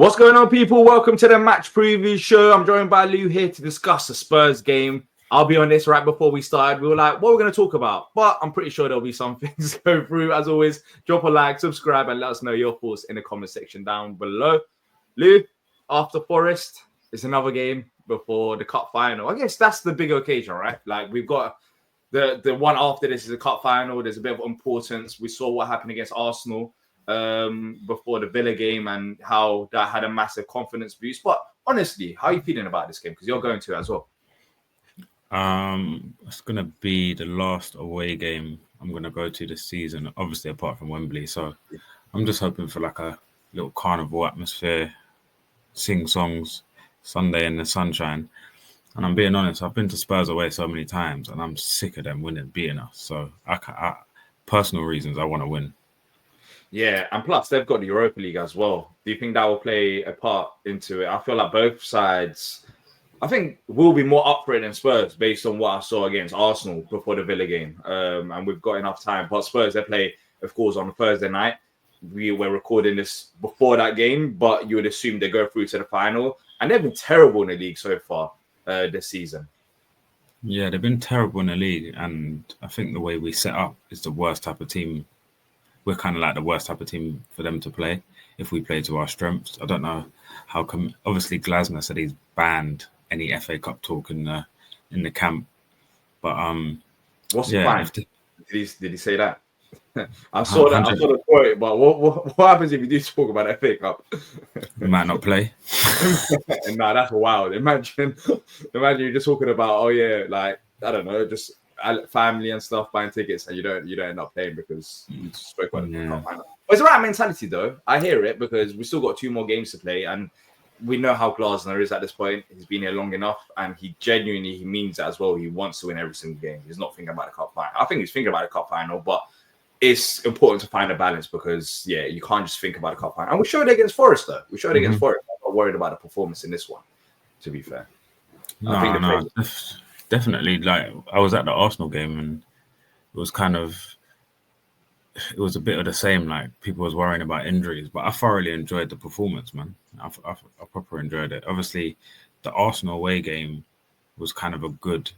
What's going on, people? Welcome to the match preview show. I'm joined by Lou here to discuss the Spurs game. I'll be honest, right before we started, we were like, what are we going to talk about? But I'm pretty sure there'll be some things to go through. As always, drop a like, subscribe, and let us know your thoughts in the comment section down below. Lou, after Forest, it's another game before the cup final. I guess that's the big occasion, right? Like, we've got the one after this is a cup final. There's a bit of importance. We saw what happened against Arsenal before the Villa game and how that had a massive confidence boost. But honestly, how are you feeling about this game? Because you're going to it as well. It's going to be the last away game I'm going to go to this season, obviously apart from Wembley. So I'm just hoping for like a little carnival atmosphere, sing songs, Sunday in the sunshine. And I'm being honest, I've been to Spurs away so many times and I'm sick of them beating us. So I personal reasons, I want to win. Yeah, and plus they've got the Europa League as well. Do you think that will play a part into it? I feel like both sides, I think, will be more up for it than Spurs based on what I saw against Arsenal before the Villa game. And we've got enough time. But Spurs, they play, of course, on a Thursday night. We were recording this before that game, but you would assume they go through to the final. And they've been terrible in the league so far this season. Yeah, they've been terrible in the league. And I think the way we set up is the worst type of team. We're kind of like the worst type of team for them to play if we play to our strengths. I don't know how come. Obviously, Glasner said he's banned any FA Cup talk in the camp. But what's the ban? Did he say that? I saw the quote. But what happens if you do talk about FA Cup? We might not play. No, that's wild. Imagine you're just talking about, oh yeah, like I don't know, just family and stuff, buying tickets, and you don't end up playing because you spoke about the cup final. But it's the right mentality, though. I hear it because we still got 2 more games to play, and we know how Glasner is at this point. He's been here long enough, and he genuinely means that as well. He wants to win every single game. He's not thinking about the cup final. I think he's thinking about the cup final, but it's important to find a balance because you can't just think about the cup final. And we showed it against Forest, though. We showed it against Forest. I'm not worried about the performance in this one, to be fair. Definitely. Like, I was at the Arsenal game and it was a bit of the same. Like, people was worrying about injuries, but I thoroughly enjoyed the performance, man. I properly enjoyed it. Obviously, the Arsenal away game was kind of a good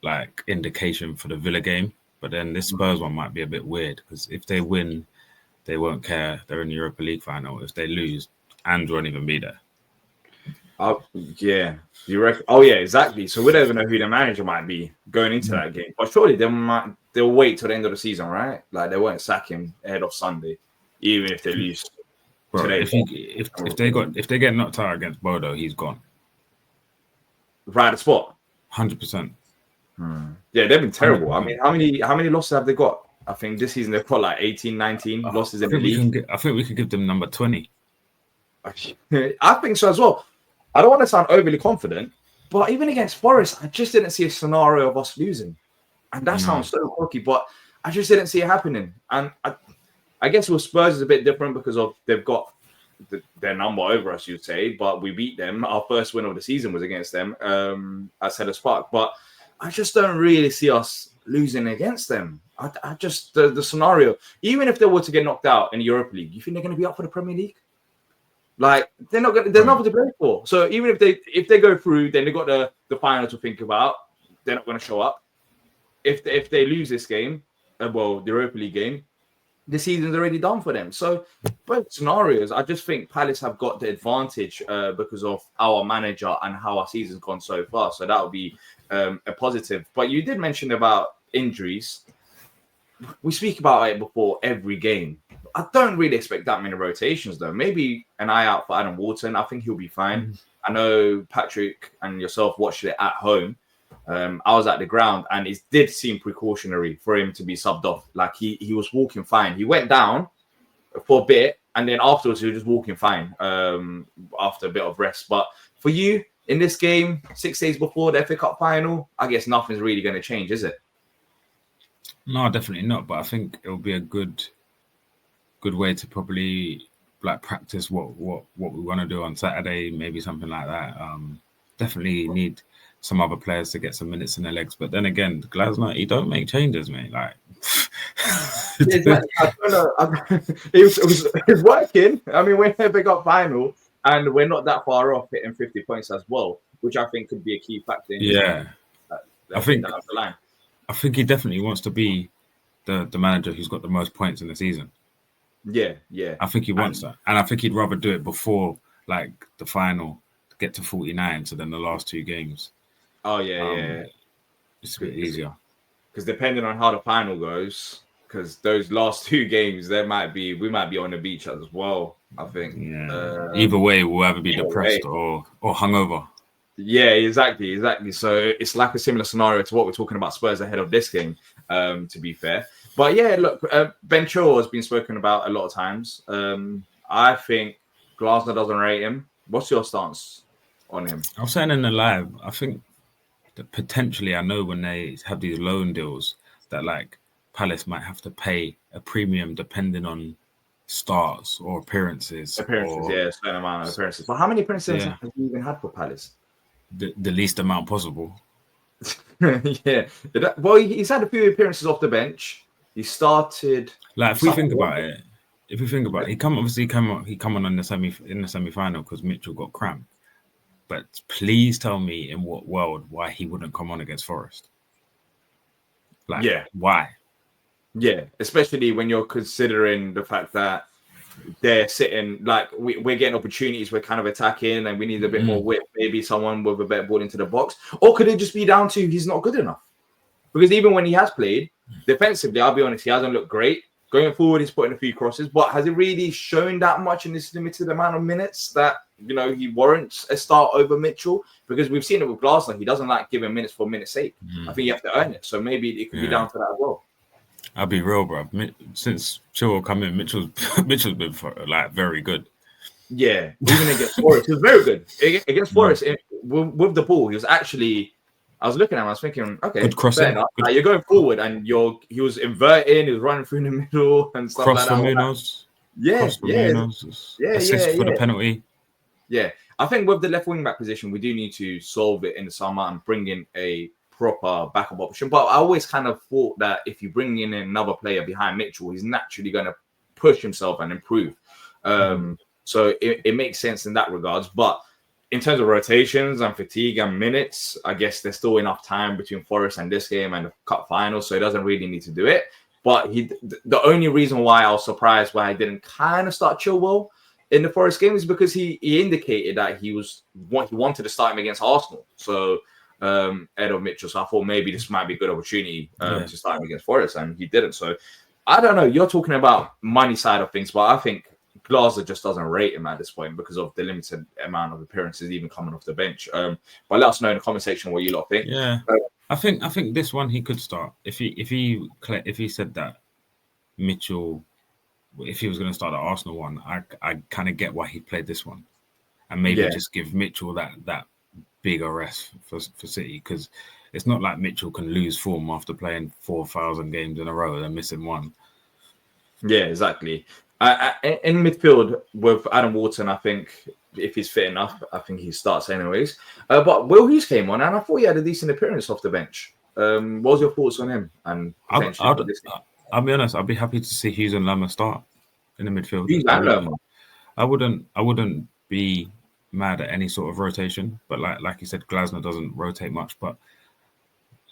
like indication for the Villa game, but then this Spurs one might be a bit weird because if they win, they won't care. They're in the Europa League final. If they lose, Ange won't even be there. Yeah. You reckon? Oh, yeah, exactly. So we don't even know who the manager might be going into that game. But surely they'll wait till the end of the season, right? Like, they won't sack him ahead of Sunday, even if they lose today. If they get knocked out against Bodo, he's gone. Right at the spot. 100%. Yeah, they've been terrible. 100%. I mean, how many losses have they got? I think this season they've got like 18, 19 losses in the league. I think we could give them number 20. I think so as well. I don't want to sound overly confident, but even against Forest, I just didn't see a scenario of us losing. And that sounds so cocky, but I just didn't see it happening. And I guess with Spurs is a bit different because they've got their number over us, you'd say, but we beat them. Our first win of the season was against them at Selhurst Park. But I just don't really see us losing against them. I just, the scenario, even if they were to get knocked out in the Europa League, you think they're going to be up for the Premier League? Like, they're not going. There's nothing to play for. So even if they go through, then they got the final to think about. They're not going to show up. If they lose this game, the Europa League game, the season's already done for them. So both scenarios, I just think Palace have got the advantage because of our manager and how our season's gone so far. So that would be a positive. But you did mention about injuries. We speak about it before every game. I don't really expect that many rotations, though. Maybe an eye out for Adam Wharton. I think he'll be fine. I know Patrick and yourself watched it at home. I was at the ground, and it did seem precautionary for him to be subbed off. Like, he was walking fine. He went down for a bit, and then afterwards, he was just walking fine after a bit of rest. But for you, in this game, 6 days before the FA Cup final, I guess nothing's really going to change, is it? No, definitely not. But I think it'll be a good way to probably like practice what we want to do on Saturday, maybe something like that. Definitely need some other players to get some minutes in their legs. But then again, Glasner, he don't make changes, mate. Like, I don't know. It was working. I mean, we're in a big up final, and we're not that far off hitting 50 points as well, which I think could be a key factor in his Yeah, I think down the line. I think he definitely wants to be the manager who's got the most points in the season. Yeah. I think he wants that, and I think he'd rather do it before like the final to get to 49, so then the last 2 games. Oh yeah. It's a bit easier. Because depending on how the final goes, because those last 2 games, we might be on the beach as well. I think. Yeah. Either way, we'll either be depressed or hungover. Yeah, exactly. So it's like a similar scenario to what we're talking about Spurs ahead of this game. To be fair, but yeah, look, Ben Chilwell has been spoken about a lot of times. I think Glasner doesn't rate him. What's your stance on him? I was saying in the live, I think that potentially, I know when they have these loan deals that like Palace might have to pay a premium depending on starts or appearances. Yeah, a certain amount of appearances. But how many appearances have you even had for Palace? The least amount possible. Yeah. Well, he's had a few appearances off the bench. He started. Like if we think about it, he come on in the semi-final because Mitchell got cramped. But please tell me in what world why he wouldn't come on against Forest. Why? Yeah, especially when you're considering the fact that they're sitting like we're getting opportunities, we're kind of attacking, and we need a bit more width. Maybe someone with a better ball into the box, or could it just be down to he's not good enough? Because even when he has played defensively, I'll be honest, he hasn't looked great. Going forward, he's putting a few crosses, but has he really shown that much in this limited amount of minutes that he warrants a start over Mitchell? Because we've seen it with Glasner, he doesn't like giving minutes for minutes' sake. I think you have to earn it, so maybe it could be down to that as well. I'll be real, bro. Since Chilwell come in, Mitchell's been like very good. Yeah, even against Forest, he was very good against Forest with the ball. He was actually. I was looking at him. I was thinking, okay, good crossing. Like, you're going forward, and he was inverting. He was running through the middle and stuff cross like that. Munoz. Assist for the penalty. Yeah, I think with the left wing back position, we do need to solve it in the summer and bring in a proper backup option. But I always kind of thought that if you bring in another player behind Mitchell, he's naturally going to push himself and improve. So it makes sense in that regards. But in terms of rotations and fatigue and minutes, I guess there's still enough time between Forest and this game and the cup final, so he doesn't really need to do it. But the only reason why I was surprised why I didn't kind of start Chilwell in the Forest game is because he indicated that he wanted to start him against Arsenal. So Ed of Mitchell. So I thought maybe this might be a good opportunity to start him against Forest, and he didn't. So I don't know. You're talking about money side of things, but I think Glasner just doesn't rate him at this point because of the limited amount of appearances even coming off the bench. But let us know in the comment section what you lot think. Yeah, I think this one he could start if he said that Mitchell, if he was going to start the Arsenal one, I kind of get why he played this one, and maybe just give Mitchell that bigger rest for City, because it's not like Mitchell can lose form after playing 4,000 games in a row and missing one. Yeah, exactly. In midfield with Adam Wharton, I think if he's fit enough, I think he starts anyways. But Will Hughes came on, and I thought he had a decent appearance off the bench. What was your thoughts on him? And I'll be honest, I'd be happy to see Hughes and Lammer start in the midfield. Hughes and Lammer. I wouldn't be mad at any sort of rotation, but like you said, Glasner doesn't rotate much, but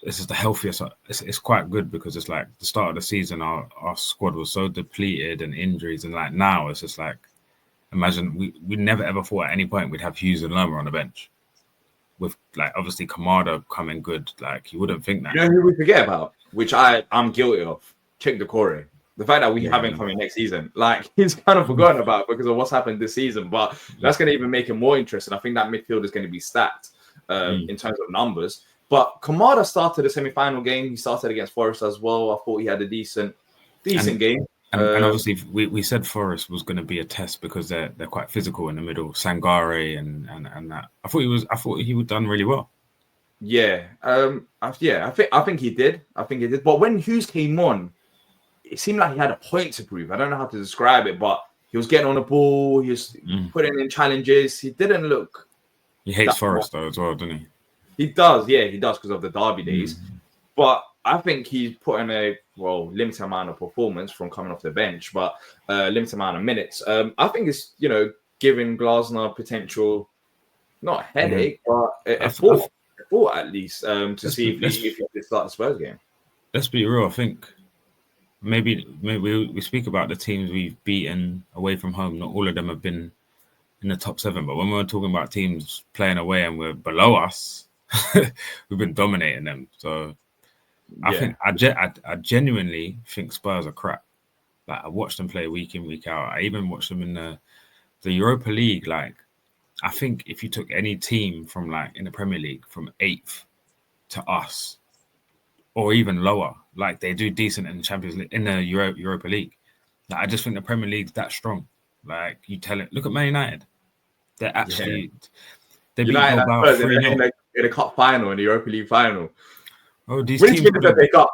this is the healthiest. It's quite good because it's like the start of the season, our squad was so depleted and injuries, and like now it's just like, imagine we never ever thought at any point we'd have Hughes and Lerma on the bench with like obviously Kamada coming good. Like you wouldn't think that. You know who we forget about, which I'm guilty of, Chick Decore. The fact that we haven't coming next season, like he's kind of forgotten about because of what's happened this season. But that's going to even make him more interesting. I think that midfield is going to be stacked in terms of numbers. But Kamada started the semi-final game. He started against Forest as well. I thought he had a decent game. And obviously, we said Forest was going to be a test because they're quite physical in the middle. Sangare and that. I thought he would done really well. Yeah, I think he did. But when Hughes came on, it seemed like he had a point to prove. I don't know how to describe it, but he was getting on the ball. He was putting in challenges. He didn't look. He hates Forest though as well, doesn't he? He does, because of the derby days. But I think he's put in a limited amount of performance from coming off the bench, but limited amount of minutes. I think it's giving Glasner potential, not a headache, but a I thought at least to see if let's, he could start the Spurs game. let's be real. I think maybe we speak about the teams we've beaten away from home. Not all of them have been in the top 7, but when we're talking about teams playing away and we're below us, we've been dominating them. So I think I genuinely think Spurs are crap. Like, I watched them play week in, week out. I even watched them in the Europa League. Like, I think if you took any team from like in the Premier League from 8th to us, or even lower, like they do decent in the Champions League, in the Europa League. Like, I just think the Premier League's that strong. Like, you tell it. Look at Man United. They're actually they beat Bilbao 3-0 in a cup final, in the Europa League final. Oh, these We need teams to win the FA Cup.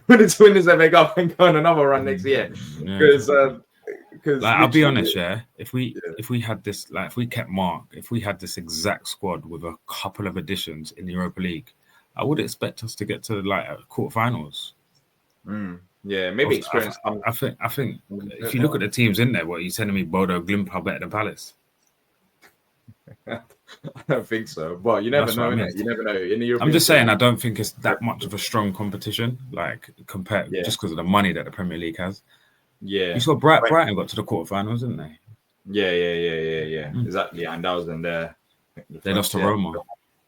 We need to win this FA Cup and go on another run next year. Because like, I'll be honest, if we had this, like, if we kept Mark, if we had this exact squad with a couple of additions in the Europa League, I would expect us to get to like quarterfinals. Yeah, maybe experience. I think if you look at the teams in there, what are you telling me? Bodo Glimt are better than Palace? I don't think so, but you never know. You never know. In the European I'm just saying, I don't think it's that much of a strong competition, like compared just because of the money that the Premier League has. Yeah, you saw Brighton got to the quarterfinals, didn't they? Yeah. Exactly, and that was in there. They lost to Roma.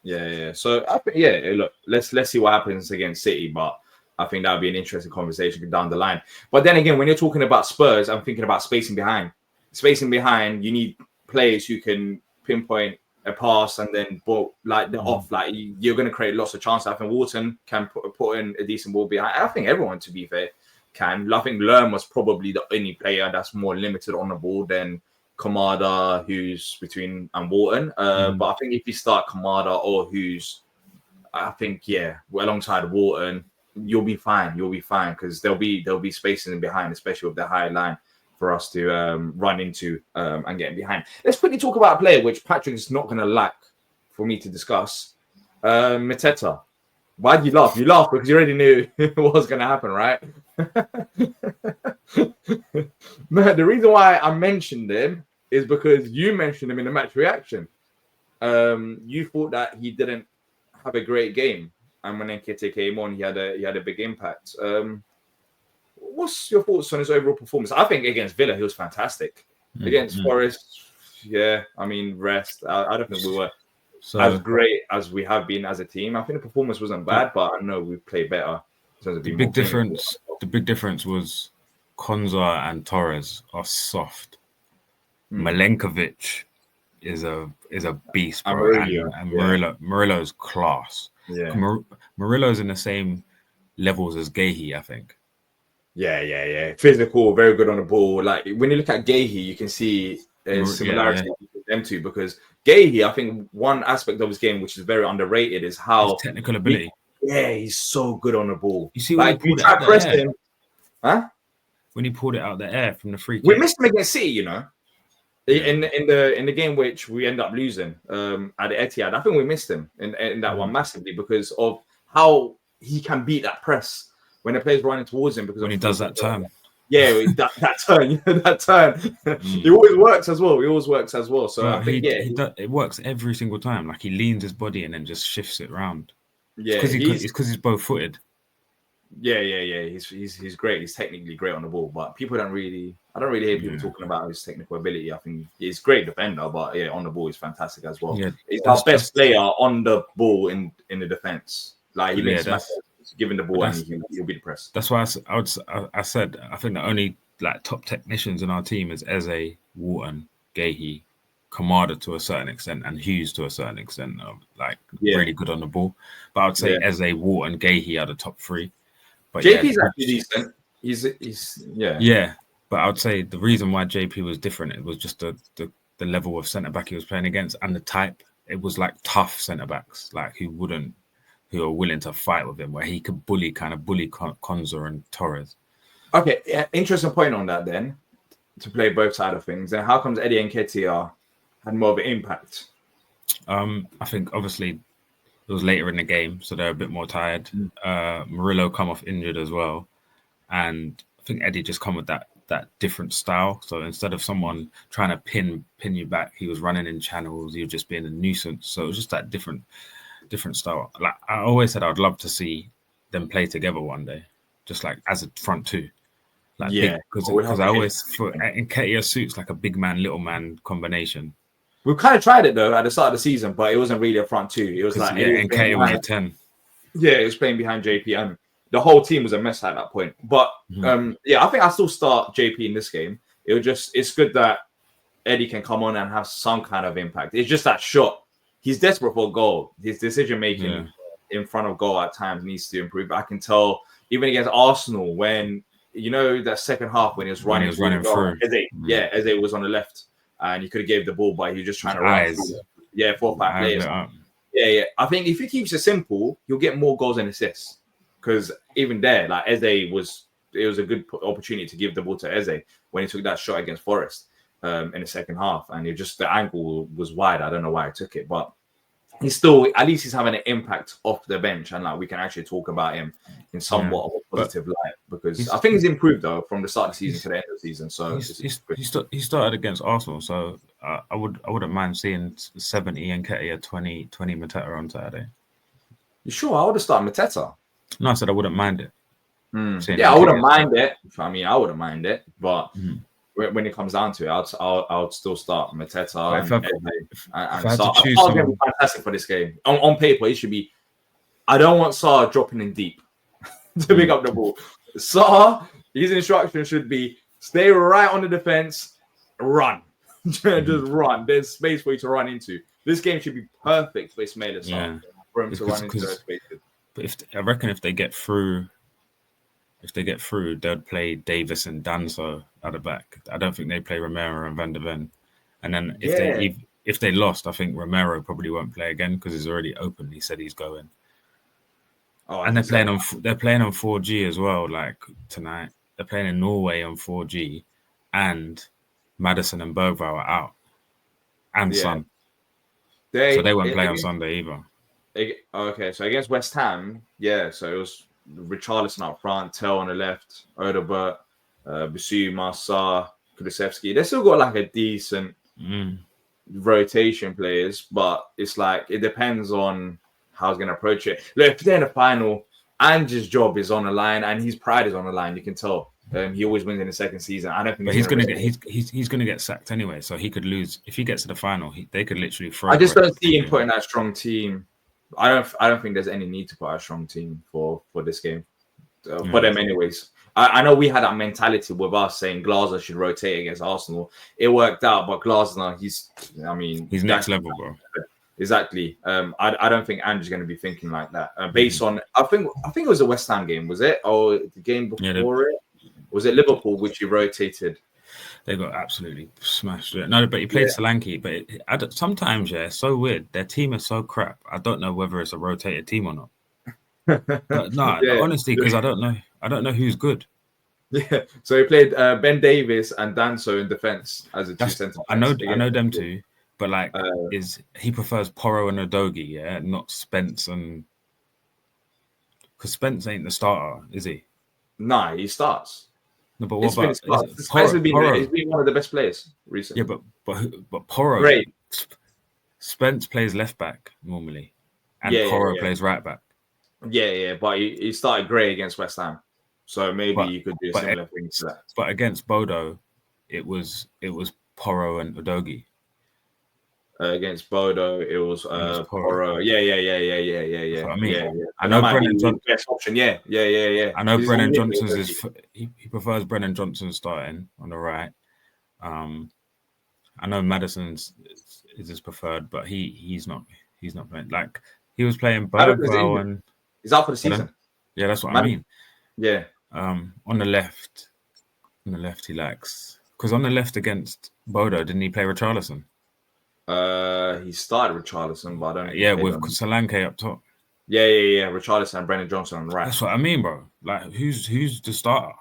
Yeah. So I think, look, let's see what happens against City, but I think that would be an interesting conversation down the line. But then again, when you're talking about Spurs, I'm thinking about spacing behind. Spacing behind, you need players who can pinpoint a pass and then ball like the off. Like, you're going to create lots of chances. I think Wharton can put in a decent ball behind. I think everyone, to be fair, can. I think Lerm was probably the only player that's more limited on the ball than Kamada, who's between, and Wharton. But I think if you start Kamada or Hughes, I think alongside Wharton, you'll be fine. You'll be fine because there'll be spacing in behind, especially with the high line for us to run into and get in behind. Let's quickly talk about a player which Patrick is not going to lack for me to discuss. Mateta. Why'd you laugh? You laughed because you already knew what was going to happen, right? No, the reason why I mentioned him is because you mentioned him in the match reaction. You thought that he didn't have a great game, and when Nketiah came on, he had a big impact. What's your thoughts on his overall performance? I think against Villa, he was fantastic. Against Forest, rest. I don't think we were as great as we have been as a team. I think the performance wasn't bad, but I know we played better. The big difference was Konza and Torres are soft. Milenkovic is a beast, bro. And Murillo's class. Yeah. Murillo's in the same levels as Gahey, I think. Yeah. Physical, very good on the ball. Like, when you look at Gahey, you can see a similarity with them two, because Gahey, I think one aspect of his game which is very underrated is how his technical ability. He's so good on the ball. You see, when he pulled it out the air. Huh? When he pulled it out the air from the free kick. We missed him against City, you know. In the game which we end up losing at the Etihad, I think we missed him in that one massively because of how he can beat that press when the player's running towards him. Because when he does that turn. Yeah, that turn, that turn. He always works as well. So I think it works every single time. Like, he leans his body and then just shifts it round. Yeah, it's because he's both-footed. Yeah. He's great. He's technically great on the ball, but I don't really hear people talking about his technical ability. I think he's a great defender, but on the ball he's fantastic as well. Yeah, he's our best player on the ball in the defense. Like, he makes given the ball and he'll be the press. That's why I said I think the only like top technicians in our team is Eze, Wharton, Gahey, Kamada to a certain extent, and Hughes to a certain extent. Really good on the ball. But I would say Eze, Wharton, Gahey are the top 3. But JP's actually decent. He's. Yeah, but I would say the reason why JP was different, it was just the level of centre back he was playing against and the type. It was like tough centre backs, like who are willing to fight with him, where he could bully Konza and Torres. Okay, interesting point on that then, to play both sides of things. Then how comes Eddie and Nketiah had more of an impact? I think obviously it was later in the game, so they're a bit more tired. Murillo come off injured as well, and I think Eddie just come with that that different style. So instead of someone trying to pin you back, he was running in channels. He was just being a nuisance. So it was just that different style. Like I always said, I'd love to see them play together one day, just like as a front two. Like because I always thought Nketiah suits like a big man, little man combination. We kind of tried it though at the start of the season, but it wasn't really a front two. It was like Nketiah was a 10. Yeah, it was playing behind JP, and the whole team was a mess at that point. But I think I still start JP in this game. It's good that Eddie can come on and have some kind of impact. It's just that shot. He's desperate for a goal. His decision making in front of goal at times needs to improve. I can tell even against Arsenal when that second half when he was running through. Eze was on the left and he could have gave the ball, but he was just trying to run through. 4 or 5 players. I think if he keeps it simple, he'll get more goals and assists. Because even there, like it was a good opportunity to give the ball to Eze when he took that shot against Forest in the second half, and the angle was wide. I don't know why he took it, but he's having an impact off the bench, and like we can actually talk about him in somewhat of a positive light because I think he's improved though from the start of the season to the end of the season. So he started against Arsenal, so I wouldn't mind seeing 70 and Nketiah 20 Mateta on Saturday. You sure? I would have started Mateta. No, I said I wouldn't mind it. I wouldn't mind it. I mean, I wouldn't mind it, but when it comes down to it, I'll still start Mateta. If I had to choose, going to be fantastic for this game. On paper, it should be. I don't want Saar dropping in deep to pick up the ball. Saar, his instruction should be stay right on the defense, run, just run. There's space for you to run into. This game should be perfect for Ismaila Sarr for him to run into those spaces. But I reckon if they get through, they'd play Davis and Danso at the back. I don't think they play Romero and Van der Ven. And then if they lost, I think Romero probably won't play again because he's already openly said he's going. Oh, and they're playing on 4G as well. Like tonight, they're playing in Norway on 4G, and Madison and Bergvall are out, and Son. So they won't play on Sunday either. Okay, so against West Ham, so it was Richarlison up front, Tell on the left, Odobert, Bissouma, Sarr, Kulusevski. They still got like a decent rotation players, but it's like it depends on how he's going to approach it. Look, if they're in the final, Ange's job is on the line and his pride is on the line. You can tell. He always wins in the second season. I don't think he's going to get sacked anyway, so he could lose if he gets to the final. They could literally throw. I just don't see him putting that strong team. I don't think there's any need to put a strong team for this game for them anyways. I know we had that mentality with us saying Glazer should rotate against Arsenal. It worked out, but Glazer, he's next level, bro. Exactly. I don't think Ange's going to be thinking like that. Based on, I think it was a West Ham game, was it? Or the game before it? Was it Liverpool which he rotated? They got absolutely smashed. No, but he played Solanke. But sometimes, it's so weird. Their team is so crap. I don't know whether it's a rotated team or not. But honestly, because I don't know who's good. Yeah. So he played Ben Davis and Danso in defense as a two centre. I know them two, but he prefers Porro and Udogie, not Spence and because Spence ain't the starter, is he? Nah, he starts. No, but what about Spence has been one of the best players recently. Yeah, but Porro. Great. Spence plays left back normally, and Porro plays right back. Yeah, but he started Gray against West Ham, so maybe you could do a similar thing to that. But against Bodo, it was Porro and Udogie. Against Bodo, it was Porro. Yeah. I mean, yeah. I know Brennan Johnson. Best option. Yeah. I know Brennan Johnson's he prefers Brennan Johnson starting on the right. I know Madison's is his preferred, but he's not playing. Like he was playing Bergwall and he's out for the season. Yeah, that's what I mean. Yeah. On the left he lacks because on the left against Bodo, didn't he play Richarlison? He started with Richarlison, but I don't. Yeah, with Solanke up top. Yeah. Richarlison and Brennan Johnson on the right. That's what I mean, bro. Like, who's the starter?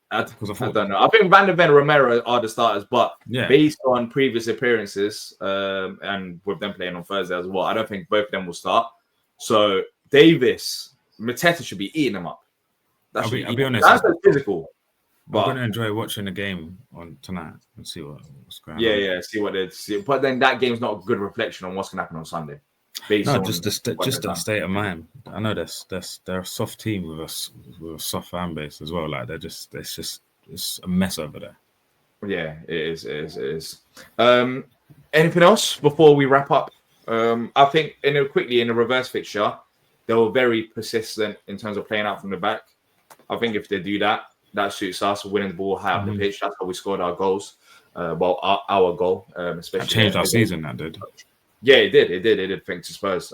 I don't know. I think Van der Ven and Romero are the starters, but based on previous appearances, and with them playing on Thursday as well, I don't think both of them will start. So Davis, Mateta should be eating them up. I'll be honest. That's physical. I'm going to enjoy watching the game on tonight and see what's going on. Yeah, see what they see. But then that game's not a good reflection on what's going to happen on Sunday. Just the state of mind. I know they're a soft team with a soft fan base as well. Like it's a mess over there. Yeah, it is. Anything else before we wrap up? I think in a reverse fixture, they were very persistent in terms of playing out from the back. I think if they do that, that suits us. Winning the ball high up the pitch. That's how we scored our goals. Our goal, especially. That changed our season. That did. Yeah, it did. Thanks to Spurs,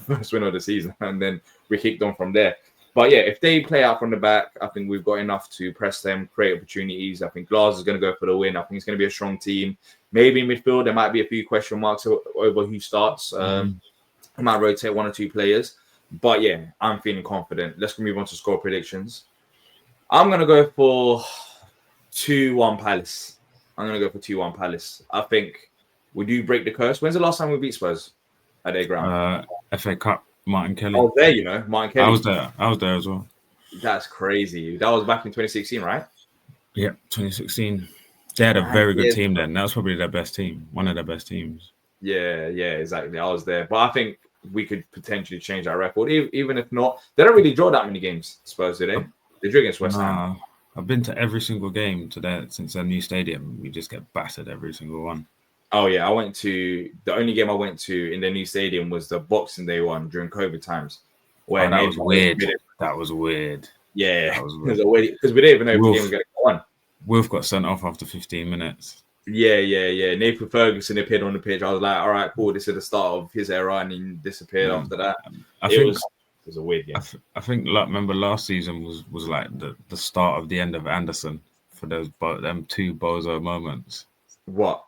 first win of the season, and then we kicked on from there. But yeah, if they play out from the back, I think we've got enough to press them, create opportunities. I think Glass is going to go for the win. I think it's going to be a strong team. Maybe in midfield, there might be a few question marks over who starts. I might rotate one or two players. But yeah, I'm feeling confident. Let's move on to score predictions. I'm going to go for 2-1 Palace. I think we do break the curse. When's the last time we beat Spurs at their ground? FA Cup, Martin Kelly. I was there, Martin Kelly. I was there as well. That's crazy. That was back in 2016, right? Yeah, 2016. They had a very good team then. That was probably their best team. One of their best teams. Yeah, exactly. I was there. But I think we could potentially change our record. Even if not, they don't really draw that many games, Spurs, do they? They drew against West Ham. I've been to every single game since their new stadium. We just get battered every single one. Oh, yeah. The only game I went to in their new stadium was the Boxing Day one during COVID times. That was weird. That was weird. Yeah. That was weird. Because we didn't even know if the game was going to go on. Wolf got sent off after 15 minutes. Yeah. Nathan Ferguson appeared on the pitch. I was like, all right, cool. This is the start of his era, and he disappeared after that. It was a weird game. I think, remember last season was like the start of the end of Anderson for them two bozo moments. What?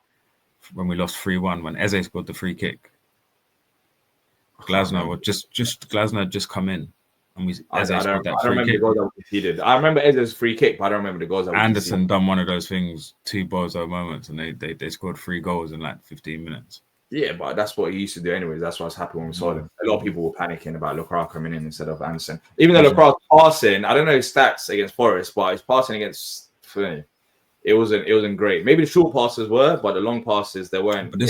When we lost 3-1, when Eze scored the free kick. Glasner had just come in. And Eze scored that free kick. The goals that we conceded. I remember Eze's free kick, but I don't remember the goals that we Anderson done one of those things, two bozo moments, and they scored 3 goals in like 15 minutes. Yeah, but that's what he used to do anyways. That's why I was happy when we saw him. A lot of people were panicking about Lukaku coming in instead of Anderson. Even though Lukaku's passing, I don't know his stats against Forest, but his passing against it wasn't great. Maybe the short passes were, but the long passes they weren't. But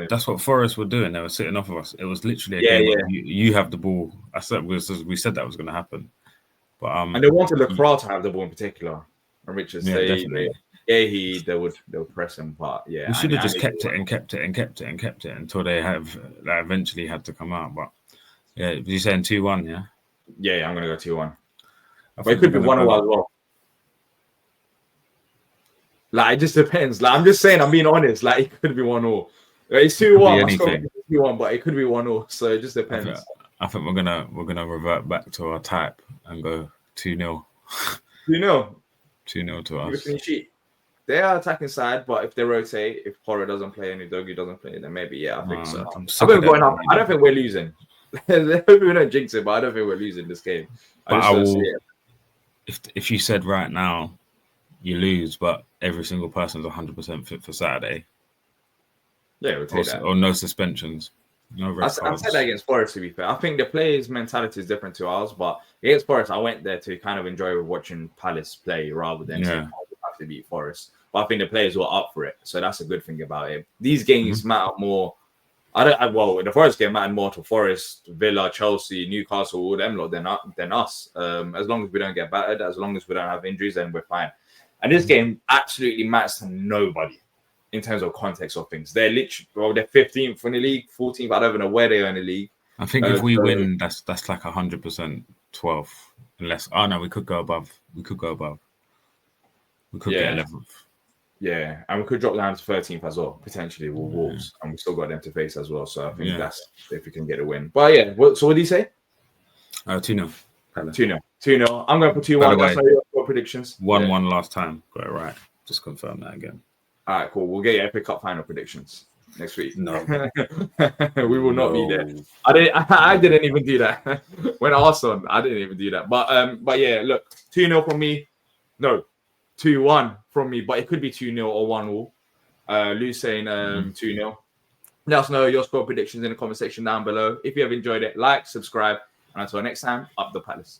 that's what Forest were doing. They were sitting off of us. It was literally a game where you have the ball. We said that was going to happen. But and they wanted Lukaku to have the ball in particular. And Richards, definitely. They would press him, but yeah, we should have just kept it until they eventually had to come out. But yeah, you're saying 2-1, yeah? Yeah, I'm gonna go 2-1. But it could be 1-1 as well. Like it just depends. Like I'm just saying, I'm being honest. Like it could be 1-1. It's 2-1. 2-1, but it could be 1-1. So it just depends. I think we're gonna revert back to our type and go 2-0. 2-0. 2-0 to us. They are attacking side, but if they rotate, if Porro doesn't play and Udogie doesn't play, then maybe I think so. I don't think we're losing. We don't jinx it, but I don't think we're losing this game. If you said right now you lose, but every single person's 100% fit for Saturday. Yeah, we'll take that. Or no suspensions. No red cards. I said that against Forest, to be fair. I think the players' mentality is different to ours, but against Forest, I went there to kind of enjoy watching Palace play rather than have to beat Forest. But I think the players were up for it, so that's a good thing about it. These games matter more. The Forest game mattered more to Forest, Villa, Chelsea, Newcastle, all them lot than us. As long as we don't get battered, as long as we don't have injuries, then we're fine. And this game absolutely matters to nobody in terms of context of things. They're literally they're 15th in the league, 14th. I don't even know where they are in the league. I think if we win, that's like 100% 12th. Unless we could go above. We could get 11th. Yeah, and we could drop down to 13th as well, potentially with Wolves, and we still got them to face as well. So I think that's if we can get a win. But yeah, so what do you say? 2-0. 2-0. I'm going to put 2-1. That's your predictions. 1-1 last time. Got it right. Just confirm that again. All right, cool. We'll get your FA Cup final predictions next week. No, we will not be there. I didn't even do that when Arsenal. I didn't even do that. But yeah, look, 2-0 from me. No, 2-1 from me. But it could be 2-0 or 1-1. Lou's saying 2-0. Let us know your score predictions in the comment section down below. If you have enjoyed it, like, subscribe, and until next time, up the Palace.